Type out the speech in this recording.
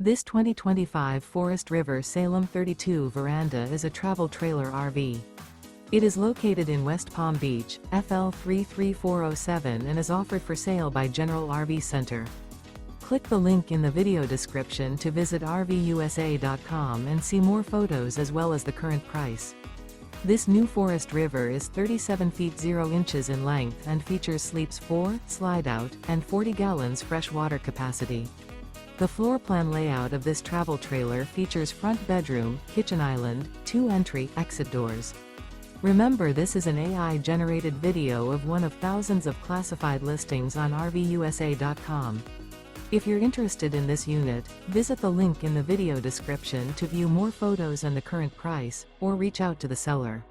This 2025 Forest River Salem 32 Veranda is a travel trailer RV. It is located in West Palm Beach, FL 33407 and is offered for sale by General RV Center. Click the link in the video description to visit RVUSA.com and see more photos as well as the current price. This new Forest River is 37 feet 0 inches in length and features sleeps 4, slide-out, and 40 gallons fresh water capacity. The floor plan layout of this travel trailer features front bedroom, kitchen island, 2 entry/exit doors. Remember, this is an AI-generated video of one of thousands of classified listings on RVUSA.com. If you're interested in this unit, visit the link in the video description to view more photos and the current price, or reach out to the seller.